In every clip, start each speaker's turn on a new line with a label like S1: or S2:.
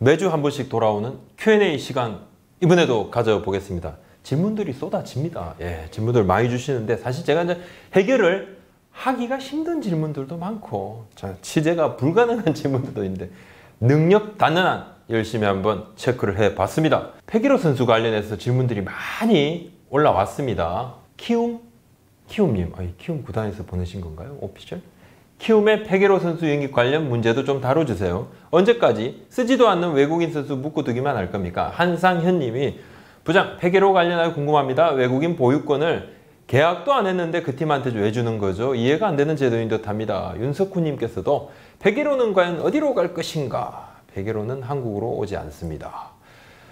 S1: 매주 한 번씩 돌아오는 Q&A 시간 이번에도 가져보겠습니다. 질문들이 쏟아집니다. 예, 질문들 많이 주시는데 사실 제가 이제 해결을 하기가 힘든 질문들도 많고 취재가 불가능한 질문들도 있는데 능력 단연한 열심히 한번 체크를 해봤습니다. 패기로 선수 관련해서 질문들이 많이 올라왔습니다. 키움님, 키움 구단에서 보내신 건가요? 오피셜? 키움의 패기로 선수 영입 관련 문제도 좀 다뤄주세요. 언제까지 쓰지도 않는 외국인 선수 묶어두기만 할 겁니까? 한상현님이 부장, 패기로 관련하여 궁금합니다. 외국인 보유권을 계약도 안 했는데 그 팀한테 왜 주는 거죠? 이해가 안 되는 제도인 듯합니다. 윤석훈님께서도 패기로는 과연 어디로 갈 것인가? 패기로는 한국으로 오지 않습니다.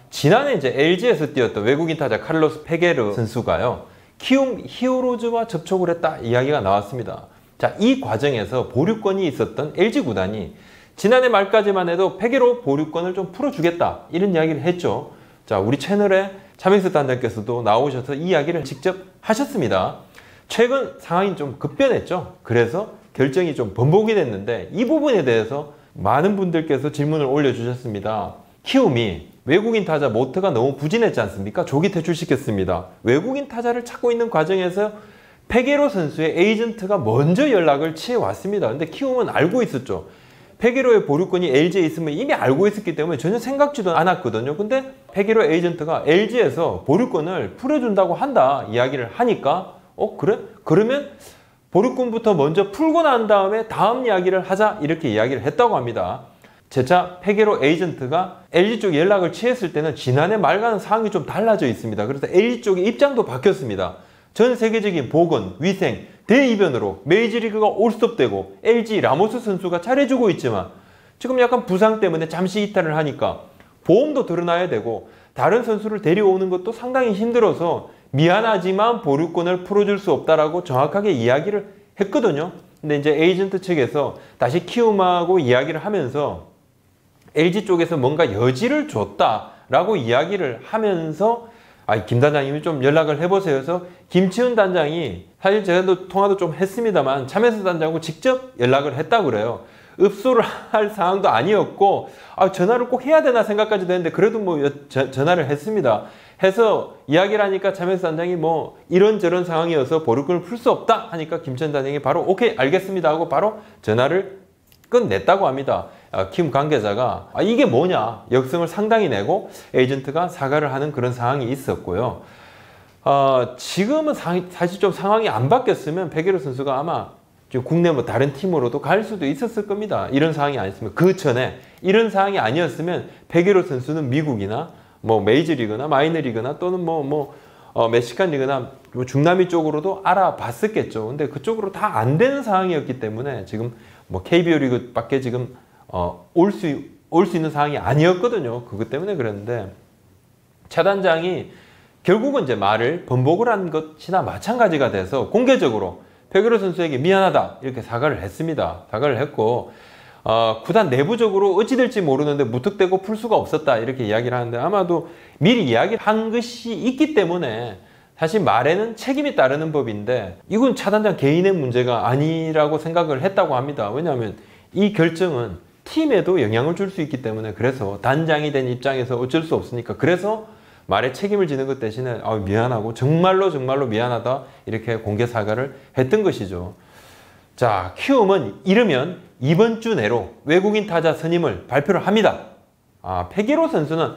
S1: 지난해 이제 LG에서 뛰었던 외국인 타자 카를로스 페게르 선수가요, 키움 히어로즈와 접촉을 했다 이야기가 나왔습니다. 자, 이 과정에서 보류권이 있었던 LG 구단이 지난해 말까지만 해도 패기로 보류권을 좀 풀어주겠다 이런 이야기를 했죠. 자, 우리 채널에 차명수 단장께서도 나오셔서 이 이야기를 직접 하셨습니다. 최근 상황이 좀 급변했죠. 그래서 결정이 좀 번복이 됐는데 이 부분에 대해서 많은 분들께서 질문을 올려주셨습니다. 키움이 외국인 타자 모트가 너무 부진했지 않습니까? 조기 퇴출시켰습니다. 외국인 타자를 찾고 있는 과정에서 페게로 선수의 에이전트가 먼저 연락을 취해왔습니다. 근데 키움은 알고 있었죠. 페게로의 보류권이 LG에 있으면 이미 알고 있었기 때문에 전혀 생각지도 않았거든요. 근데 페게로 에이전트가 LG에서 보류권을 풀어준다고 한다 이야기를 하니까 그래? 그러면 보류권부터 먼저 풀고 난 다음에 다음 이야기를 하자 이렇게 이야기를 했다고 합니다. 재차 페게로 에이전트가 LG 쪽에 연락을 취했을 때는 지난해 말과는 상황이 좀 달라져 있습니다. 그래서 LG 쪽의 입장도 바뀌었습니다. 전 세계적인 보건, 위생, 대이변으로 메이저리그가 올스톱되고 LG 라모스 선수가 잘해주고 있지만 지금 약간 부상 때문에 잠시 이탈을 하니까 보험도 드러나야 되고 다른 선수를 데려오는 것도 상당히 힘들어서 미안하지만 보류권을 풀어줄 수 없다라고 정확하게 이야기를 했거든요. 근데 이제 에이전트 측에서 다시 키움하고 이야기를 하면서 LG 쪽에서 뭔가 여지를 줬다라고 이야기를 하면서 김 단장님이 좀 연락을 해보세요 해서 김치훈 단장이 사실 제가 통화도 좀 했습니다만 차명수 단장하고 직접 연락을 했다고 그래요. 읍소를 할 상황도 아니었고 전화를 꼭 해야 되나 생각까지도 했는데 그래도 전화를 했습니다. 해서 이야기를 하니까 차명수 단장이 이런저런 상황이어서 보류권을 풀 수 없다 하니까 김치훈 단장이 바로 오케이 알겠습니다 하고 바로 전화를 끝냈다고 합니다. 키움 관계자가 이게 뭐냐 역성을 상당히 내고 에이전트가 사과를 하는 그런 상황이 있었고요. 지금은 사실 좀 상황이 안 바뀌었으면 페게로 선수가 아마 국내 다른 팀으로도 갈 수도 있었을 겁니다. 이런 상황이 아니었으면 그 전에 이런 상황이 아니었으면 페게로 선수는 미국이나 메이저리그나 마이너리그나 또는 멕시칸 리그나 중남미 쪽으로도 알아봤었겠죠. 근데 그쪽으로 다 안 되는 상황이었기 때문에 지금 KBO 리그밖에 지금 올 수 있는 상황이 아니었거든요. 그것 때문에 그랬는데 차 단장이 결국은 이제 말을 번복을 한 것이나 마찬가지가 돼서 공개적으로 페게로 선수에게 미안하다 이렇게 사과를 했습니다. 사과를 했고 구단 내부적으로 어찌 될지 모르는데 무턱대고 풀 수가 없었다 이렇게 이야기를 하는데 아마도 미리 이야기를 한 것이 있기 때문에 사실 말에는 책임이 따르는 법인데 이건 차 단장 개인의 문제가 아니라고 생각을 했다고 합니다. 왜냐하면 이 결정은 팀에도 영향을 줄 수 있기 때문에 그래서 단장이 된 입장에서 어쩔 수 없으니까 그래서 말에 책임을 지는 것 대신에 미안하고 정말로 미안하다 이렇게 공개 사과를 했던 것이죠. 자, 키움은 이르면 이번 주 내로 외국인 타자 선임을 발표를 합니다. 페게로 선수는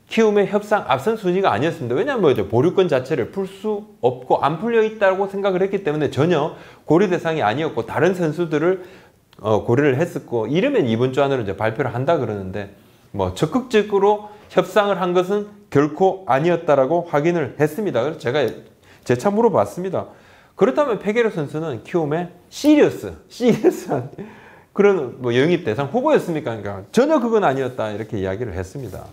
S1: 키움의 협상 앞선 순위가 아니었습니다. 왜냐하면 보류권 자체를 풀 수 없고 안 풀려 있다고 생각을 했기 때문에 전혀 고려 대상이 아니었고 다른 선수들을 고려를 했었고 이러면 이번 주 안으로 이제 발표를 한다 그러는데 적극적으로 협상을 한 것은 결코 아니었다라고 확인을 했습니다. 그래서 제가 재차 물어봤습니다. 그렇다면 페게로 선수는 키움의 시리어스한 그런 영입 대상 후보였습니까? 그러니까 전혀 그건 아니었다 이렇게 이야기를 했습니다.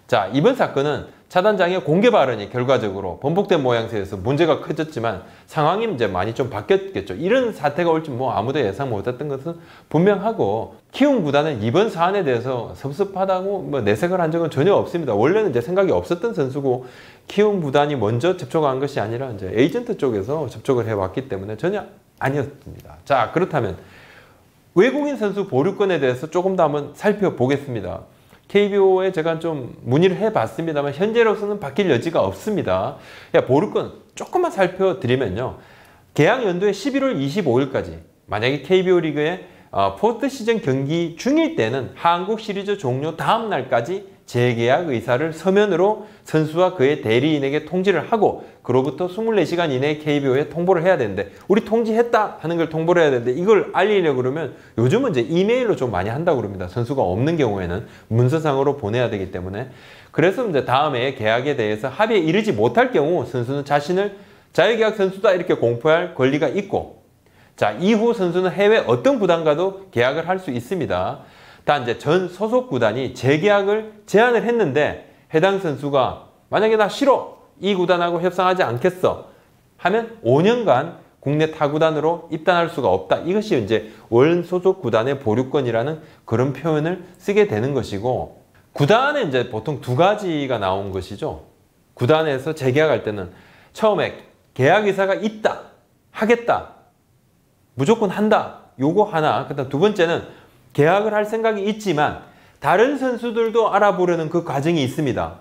S1: 자, 이번 사건은 차 단장의 공개 발언이 결과적으로 번복된 모양새에서 문제가 커졌지만 상황이 이제 많이 좀 바뀌었겠죠. 이런 사태가 올지 아무도 예상 못했던 것은 분명하고 키움 구단은 이번 사안에 대해서 섭섭하다고 내색을 한 적은 전혀 없습니다. 원래는 이제 생각이 없었던 선수고 키움 구단이 먼저 접촉한 것이 아니라 이제 에이전트 쪽에서 접촉을 해왔기 때문에 전혀 아니었습니다. 자, 그렇다면 외국인 선수 보류권에 대해서 조금 더 한번 살펴보겠습니다. KBO에 제가 좀 문의를 해봤습니다만 현재로서는 바뀔 여지가 없습니다. 보류권 조금만 살펴드리면요. 계약 연도에 11월 25일까지 만약에 KBO 리그의 포스트 시즌 경기 중일 때는 한국 시리즈 종료 다음 날까지 재계약 의사를 서면으로 선수와 그의 대리인에게 통지를 하고 그로부터 24시간 이내에 KBO에 통보를 해야 되는데 우리 통지했다 하는 걸 통보를 해야 되는데 이걸 알리려고 그러면 요즘은 이제 이메일로 좀 많이 한다고 그럽니다. 선수가 없는 경우에는 문서상으로 보내야 되기 때문에 그래서 이제 다음에 계약에 대해서 합의에 이르지 못할 경우 선수는 자신을 자유계약 선수다 이렇게 공표할 권리가 있고 자 이후 선수는 해외 어떤 구단과도 계약을 할 수 있습니다. 단 이제 전 소속 구단이 재계약을 제안을 했는데 해당 선수가 만약에 나 싫어 이 구단하고 협상하지 않겠어 하면 5년간 국내 타 구단으로 입단할 수가 없다. 이것이 이제 원 소속 구단의 보류권이라는 그런 표현을 쓰게 되는 것이고 구단에 이제 보통 두 가지가 나온 것이죠. 구단에서 재계약할 때는 처음에 계약 의사가 있다, 하겠다, 무조건 한다. 요거 하나. 그다음 두 번째는 계약을 할 생각이 있지만 다른 선수들도 알아보려는 그 과정이 있습니다.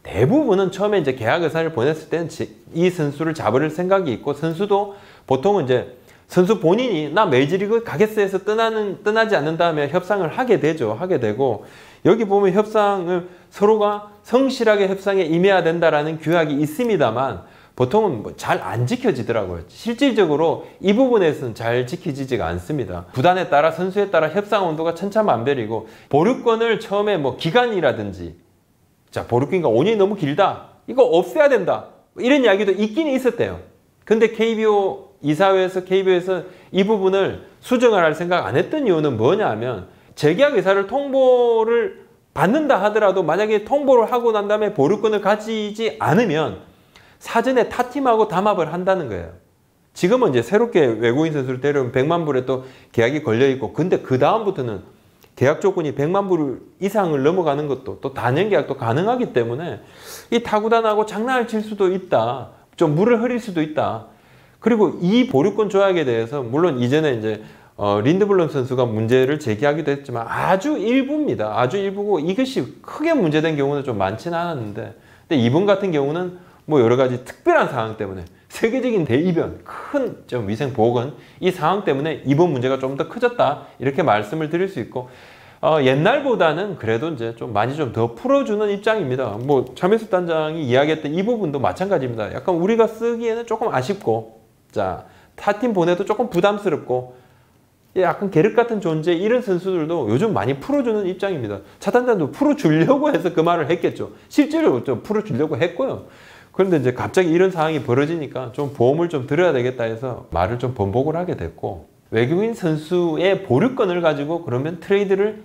S1: 대부분은 처음에 이제 계약 의사를 보냈을 때는 이 선수를 잡을 생각이 있고 선수도 보통은 이제 선수 본인이 나 메이저리그 가겠어 해서 떠나지 않는 다음에 협상을 하게 되죠. 하게 되고 여기 보면 협상을 서로가 성실하게 협상에 임해야 된다라는 규약이 있습니다만 보통은 잘 안 지켜지더라고요. 실질적으로 이 부분에서는 잘 지켜지지가 않습니다. 구단에 따라 선수에 따라 협상 온도가 천차만별이고 보류권을 처음에 뭐 기간이라든지 자 보류기가 5년이 너무 길다. 이거 없애야 된다. 이런 이야기도 있긴 있었대요. 근데 KBO 이사회에서 KBO에서 이 부분을 수정을 할 생각 안 했던 이유는 뭐냐 하면 재계약 의사를 통보를 받는다 하더라도 만약에 통보를 하고 난 다음에 보류권을 가지지 않으면 사전에 타팀하고 담합을 한다는 거예요. 지금은 이제 새롭게 외국인 선수를 데려오면 100만 불에 또 계약이 걸려있고 근데 그 다음부터는 계약 조건이 100만 불 이상을 넘어가는 것도 또 단연 계약도 가능하기 때문에 이 타구단하고 장난을 칠 수도 있다. 좀 물을 흐릴 수도 있다. 그리고 이 보류권 조약에 대해서 물론 이전에 이제 린드블럼 선수가 문제를 제기하기도 했지만 아주 일부입니다. 아주 일부고 이것이 크게 문제된 경우는 좀 많지는 않았는데 근데 이번 같은 경우는 뭐 여러 가지 특별한 상황 때문에 세계적인 대이변, 큰 좀 위생 보건 이 상황 때문에 이번 문제가 좀 더 커졌다 이렇게 말씀을 드릴 수 있고 옛날보다는 그래도 이제 좀 많이 좀 더 풀어주는 입장입니다. 뭐 차명수 단장이 이야기했던 이 부분도 마찬가지입니다. 약간 우리가 쓰기에는 조금 아쉽고 자 타팀 보내도 조금 부담스럽고 약간 계륵 같은 존재 이런 선수들도 요즘 많이 풀어주는 입장입니다. 차 단장도 풀어주려고 해서 그 말을 했겠죠. 실제로 좀 풀어주려고 했고요. 그런데 이제 갑자기 이런 상황이 벌어지니까 좀 보험을 좀 들어야 되겠다 해서 말을 좀 번복을 하게 됐고 외국인 선수의 보류권을 가지고 그러면 트레이드를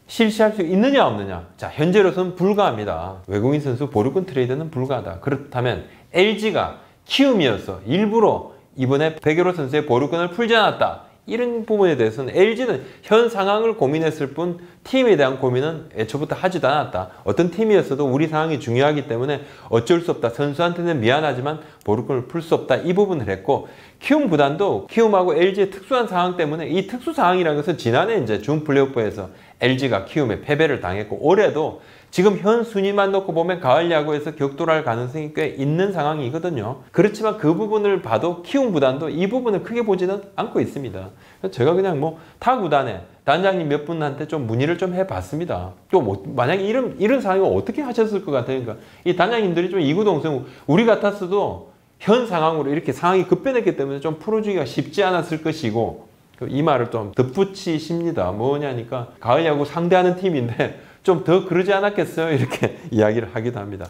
S1: 실시할 수 있느냐 없느냐 자 현재로서는 불가합니다. 외국인 선수 보류권 트레이드는 불가하다. 그렇다면 LG가 키움이어서 일부러 이번에 백여로 선수의 보류권을 풀지 않았다. 이런 부분에 대해서는 LG는 현 상황을 고민했을 뿐 팀에 대한 고민은 애초부터 하지도 않았다. 어떤 팀이었어도 우리 상황이 중요하기 때문에 어쩔 수 없다. 선수한테는 미안하지만 보류권을 풀 수 없다. 이 부분을 했고 키움 구단도 키움하고 LG의 특수한 상황 때문에 이 특수 상황이라는 것은 지난해 이제 준 플레이오프에서 LG가 키움에 패배를 당했고 올해도 지금 현 순위만 놓고 보면 가을 야구에서 격돌할 가능성이 꽤 있는 상황이거든요. 그렇지만 그 부분을 봐도 키움 구단도 이 부분을 크게 보지는 않고 있습니다. 제가 그냥 뭐 타 구단에 단장님 몇 분한테 좀 문의를 좀 해봤습니다. 또 뭐 만약에 이런 상황이면 어떻게 하셨을 것 같아요? 그러니까 이 단장님들이 좀 이구동성 우리 같았어도 현 상황으로 이렇게 상황이 급변했기 때문에 좀 풀어주기가 쉽지 않았을 것이고 이 말을 좀 덧붙이십니다. 뭐냐니까 가을 야구 상대하는 팀인데 좀 더 그러지 않았겠어요? 이렇게 이야기를 하기도 합니다.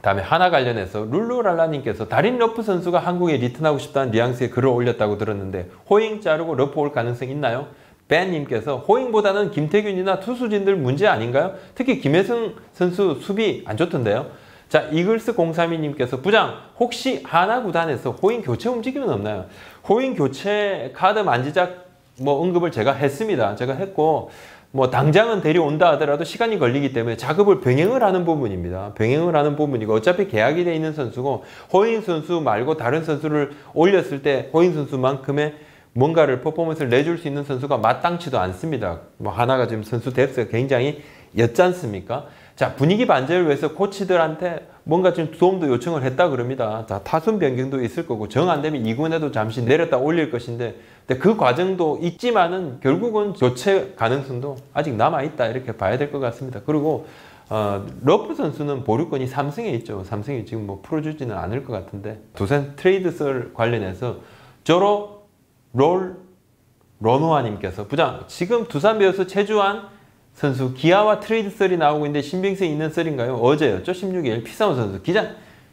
S1: 다음에 하나 관련해서 룰루랄라님께서 다린 러프 선수가 한국에 리턴하고 싶다는 뉘앙스의 글을 올렸다고 들었는데 호잉 자르고 러프 올 가능성 있나요? 벤님께서 호잉보다는 김태균이나 투수진들 문제 아닌가요? 특히 김혜승 선수 수비 안 좋던데요? 자 이글스 032님께서 부장 혹시 하나 구단에서 호잉 교체 움직임은 없나요? 호잉 교체 카드 만지작 뭐 언급을 제가 했습니다. 제가 했고 뭐 당장은 데려온다 하더라도 시간이 걸리기 때문에 작업을 병행을 하는 부분입니다. 병행을 하는 부분이고 어차피 계약이 돼 있는 선수고 호잉 선수 말고 다른 선수를 올렸을 때 호잉 선수만큼의 뭔가를 퍼포먼스를 내줄 수 있는 선수가 마땅치도 않습니다. 뭐 하나가 지금 선수 뎁스가 굉장히 였지 않습니까? 자, 분위기 반전을 위해서 코치들한테 뭔가 좀 도움도 요청을 했다 그럽니다. 자, 타순 변경도 있을 거고 정 안 되면 2군에도 잠시 내렸다 올릴 것인데 근데 그 과정도 있지만은 결국은 교체 가능성도 아직 남아있다 이렇게 봐야 될 것 같습니다. 그리고 러프 선수는 보류권이 삼성에 있죠. 삼성이 지금 뭐 풀어주지는 않을 것 같은데 두산 트레이드 썰 관련해서 저로 런호아님께서 부장 지금 두산 베어스 최주환 선수 기아와 트레이드 썰이 나오고 있는데 신빙성이 있는 썰인가요? 어제였죠. 16일 피사원 선수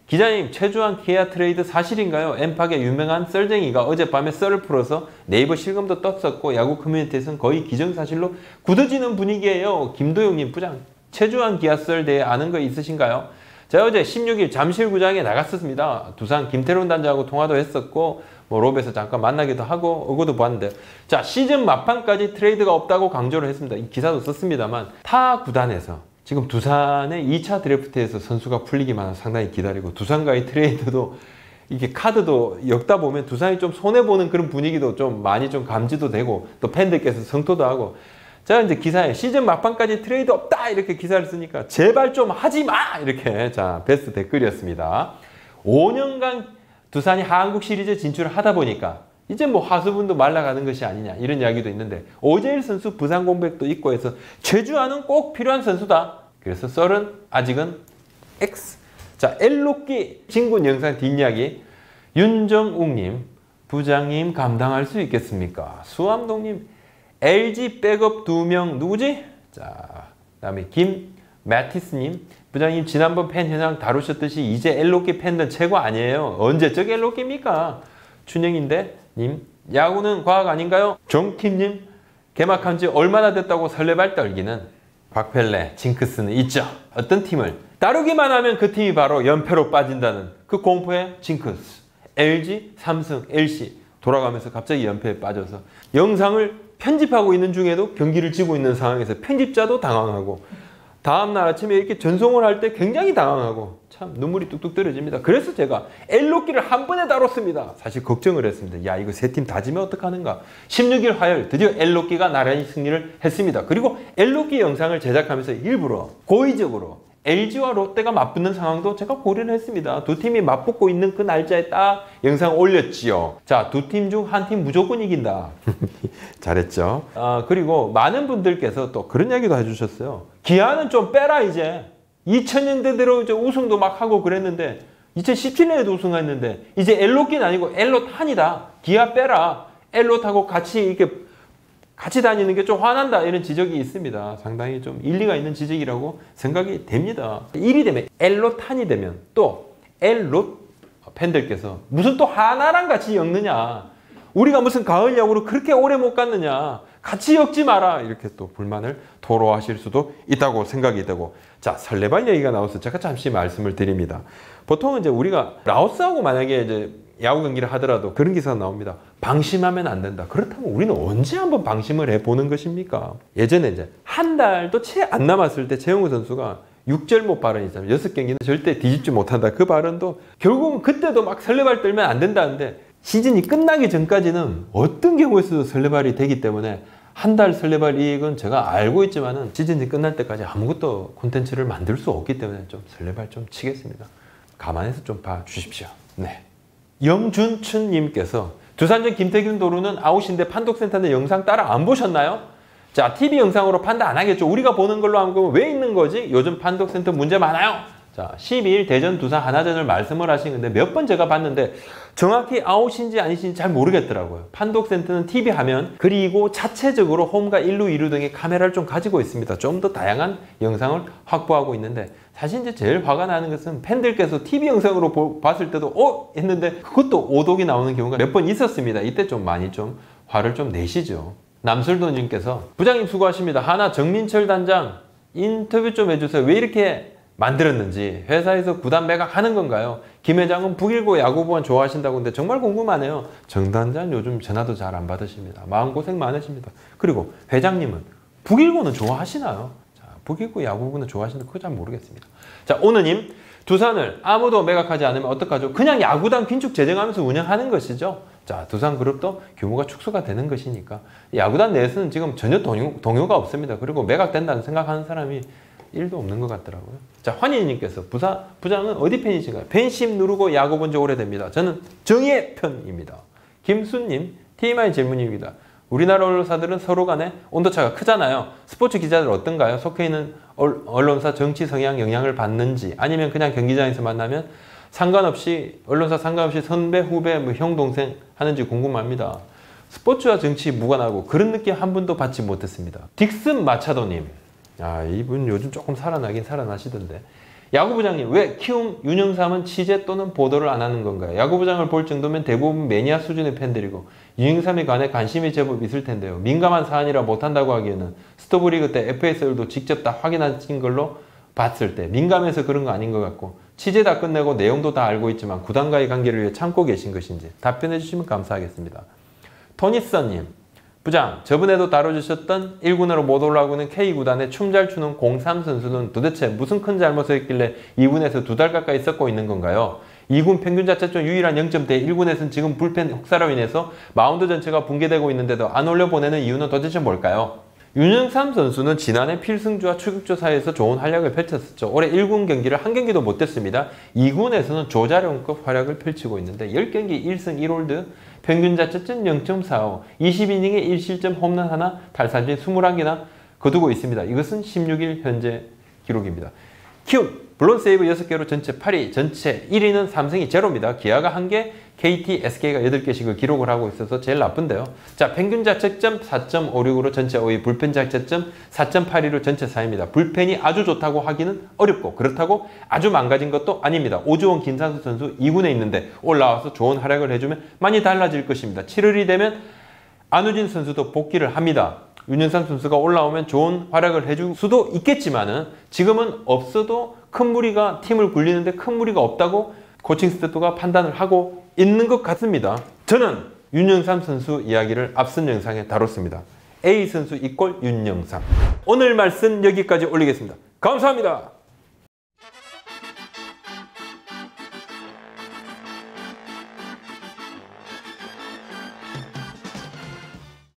S1: 기자님 최주환 기아 트레이드 사실인가요? 엠팍의 유명한 썰쟁이가 어젯밤에 썰을 풀어서 네이버 실검도 떴었고 야구 커뮤니티에서는 거의 기정사실로 굳어지는 분위기예요. 김도영님 부장 최주환 기아 썰 대해 아는 거 있으신가요? 제가 어제 16일 잠실구장에 나갔었습니다. 두산 김태론 단장하고 통화도 했었고 뭐 롭에서 잠깐 만나기도 하고 어거도 봤는데 자 시즌 막판까지 트레이드가 없다고 강조를 했습니다. 이 기사도 썼습니다만 타 구단에서 지금 두산의 2차 드래프트에서 선수가 풀리기만 하면 상당히 기다리고 두산과의 트레이드도 이게 카드도 엮다 보면 두산이 좀 손해보는 그런 분위기도 좀 많이 좀 감지도 되고 또 팬들께서 성토도 하고 제가 이제 기사에 시즌 막판까지 트레이드 없다 이렇게 기사를 쓰니까 제발 좀 하지 마 이렇게 자 베스트 댓글이었습니다. 5년간 두산이 한국 시리즈 진출을 하다 보니까 이제 뭐 하수분도 말라가는 것이 아니냐 이런 이야기도 있는데 오재일 선수 부상 공백도 있고 해서 최주환은 꼭 필요한 선수다. 그래서 썰은 아직은 X. 자 엘로끼 진군 영상 뒷이야기 윤정욱님 부장님 감당할 수 있겠습니까? 수암동님 LG 백업 2명 누구지? 자 그다음에 김매티스님 부장님 지난번 팬 현황 다루셨듯이 이제 엘로끼 팬들 최고 아니에요. 언제적 엘로끼입니까? 춘영인데 님 야구는 과학 아닌가요? 정팀님 개막한 지 얼마나 됐다고 설레발 떨기는 박펠레 징크스는 있죠. 어떤 팀을 다루기만 하면 그 팀이 바로 연패로 빠진다는 그 공포의 징크스. LG, 삼성, LC 돌아가면서 갑자기 연패에 빠져서 영상을 편집하고 있는 중에도 경기를 지고 있는 상황에서 편집자도 당황하고 다음날 아침에 이렇게 전송을 할 때 굉장히 당황하고 참 눈물이 뚝뚝 떨어집니다. 그래서 제가 엘로끼를 한 번에 다뤘습니다. 사실 걱정을 했습니다. 야 이거 세 팀 다 지면 어떡하는가. 16일 화요일 드디어 엘로끼가 나란히 승리를 했습니다. 그리고 엘로끼 영상을 제작하면서 일부러 고의적으로 LG와 롯데가 맞붙는 상황도 제가 고려를 했습니다. 두 팀이 맞붙고 있는 그 날짜에 딱 영상 올렸지요. 자, 두 팀 중 한 팀 무조건 이긴다. 잘했죠. 그리고 많은 분들께서 또 그런 이야기도 해주셨어요. 기아는 좀 빼라 이제. 2000년대대로 이제 우승도 막 하고 그랬는데 2017년에도 우승했는데 이제 엘로끼는 아니고 엘로탄이다. 기아 빼라. 엘로타고 같이 이렇게 같이 다니는 게 좀 화난다 이런 지적이 있습니다. 상당히 좀 일리가 있는 지적이라고 생각이 됩니다. 1이 되면 엘로탄이 되면 또 엘롯 팬들께서 무슨 또 하나랑 같이 엮느냐. 우리가 무슨 가을 야구를 그렇게 오래 못 갔느냐. 같이 엮지 마라. 이렇게 또 불만을 토로하실 수도 있다고 생각이 되고 자 설레발 얘기가 나와서 제가 잠시 말씀을 드립니다. 보통은 이제 우리가 라오스하고 만약에 이제 야구 경기를 하더라도 그런 기사가 나옵니다. 방심하면 안 된다. 그렇다면 우리는 언제 한번 방심을 해보는 것입니까? 예전에 이제 한 달도 채 안 남았을 때 최영우 선수가 6절못 발언 있잖아요. 6경기는 절대 뒤집지 못한다. 그 발언도 결국은 그때도 막 설레발 떨면 안 된다는데 시즌이 끝나기 전까지는 어떤 경우에서도 설레발이 되기 때문에 한 달 설레발 이익은 제가 알고 있지만은 시즌이 끝날 때까지 아무것도 콘텐츠를 만들 수 없기 때문에 좀 설레발 좀 치겠습니다. 감안해서 좀 봐주십시오. 네. 영준춘님께서 두산전 김태균 도루는 아웃인데 판독센터는 영상 따라 안 보셨나요? 자, TV 영상으로 판단 안 하겠죠. 우리가 보는 걸로 하면 왜 있는 거지? 요즘 판독센터 문제 많아요. 자, 12일 대전 두산 하나전을 말씀을 하시는데 몇 번 제가 봤는데 정확히 아웃인지 아니신지 잘 모르겠더라고요. 판독센터는 TV 화면 그리고 자체적으로 홈과 1루, 2루 등의 카메라를 좀 가지고 있습니다. 좀 더 다양한 영상을 확보하고 있는데 사실 이제 제일 화가 나는 것은 팬들께서 TV 영상으로 봤을 때도 했는데 그것도 오독이 나오는 경우가 몇 번 있었습니다. 이때 좀 많이 좀 화를 좀 내시죠. 남술도님께서 부장님 수고하십니다. 하나 정민철 단장 인터뷰 좀 해주세요. 왜 이렇게 만들었는지 회사에서 구단 매각하는 건가요? 김 회장은 북일고 야구부원 좋아하신다고 하는데 정말 궁금하네요. 정 단장 요즘 전화도 잘 안 받으십니다. 마음고생 많으십니다. 그리고 회장님은 북일고는 좋아하시나요? 자, 북일고 야구부는 좋아하시는데 그거 잘 모르겠습니다. 자, 오느님 두산을 아무도 매각하지 않으면 어떡하죠? 그냥 야구단 긴축 재정하면서 운영하는 것이죠. 자, 두산그룹도 규모가 축소가 되는 것이니까 야구단 내에서는 지금 전혀 동요가 없습니다. 그리고 매각된다는 생각하는 사람이 1도 없는 것 같더라고요. 자, 환희님께서 부장은 어디 팬이신가요? 팬심 누르고 야구 본 지 오래됩니다. 저는 정의의 편입니다. 김수님, TMI 질문입니다. 우리나라 언론사들은 서로 간에 온도차가 크잖아요. 스포츠 기자들 어떤가요? 속해 있는 언론사 정치 성향 영향을 받는지 아니면 그냥 경기장에서 만나면 언론사 상관없이 선배, 후배, 형, 동생 하는지 궁금합니다. 스포츠와 정치 무관하고 그런 느낌 한 번도 받지 못했습니다. 딕슨 마차도님. 이분 요즘 조금 살아나긴 살아나시던데. 야구부장님, 왜 키움 윤영삼은 취재 또는 보도를 안 하는 건가요? 야구부장을 볼 정도면 대부분 매니아 수준의 팬들이고 윤영삼에 관해 관심이 제법 있을 텐데요. 민감한 사안이라 못한다고 하기에는 스토브리그 때 FSL도 직접 다 확인하신 걸로 봤을 때 민감해서 그런 거 아닌 것 같고 취재 다 끝내고 내용도 다 알고 있지만 구단과의 관계를 위해 참고 계신 것인지 답변해 주시면 감사하겠습니다. 토니서님, 부장, 저번에도 다뤄주셨던 1군으로 못 올라오는 K구단의 춤 잘 추는 03 선수는 도대체 무슨 큰 잘못을 했길래 2군에서 2달 가까이 썩고 있는 건가요? 2군 평균 자체점 유일한 0점대 1군에서는 지금 불펜 혹사로 인해서 마운드 전체가 붕괴되고 있는데도 안 올려보내는 이유는 도대체 뭘까요? 윤영삼 선수는 지난해 필승주와 추격조 사이에서 좋은 활약을 펼쳤었죠. 올해 1군 경기를 한 경기도 못 됐습니다. 2군에서는 조자룡급 활약을 펼치고 있는데 10경기 1승 1홀드, 평균 자책점 0.45, 20이닝에 1실점 홈런 하나, 탈삼진 21개나 거두고 있습니다. 이것은 16일 현재 기록입니다. 키움, 블론 세이브 6개로 전체 8위, 전체 1위는 삼성이 제로입니다. 기아가 1개, KT, SK가 8개씩을 기록을 하고 있어서 제일 나쁜데요. 자, 평균 자책점 4.56으로 전체 5위, 불펜 자책점 4.82로 전체 4위입니다. 불펜이 아주 좋다고 하기는 어렵고 그렇다고 아주 망가진 것도 아닙니다. 오주원, 김상수 선수 2군에 있는데 올라와서 좋은 활약을 해주면 많이 달라질 것입니다. 7월이 되면 안우진 선수도 복귀를 합니다. 윤영삼 선수가 올라오면 좋은 활약을 해줄 수도 있겠지만은 지금은 없어도 큰 무리가 팀을 굴리는데 큰 무리가 없다고 코칭 스태프가 판단을 하고 있는 것 같습니다. 저는 윤영삼 선수 이야기를 앞선 영상에 다뤘습니다. A 선수 이꼴 윤영삼. 오늘 말씀 여기까지 올리겠습니다. 감사합니다.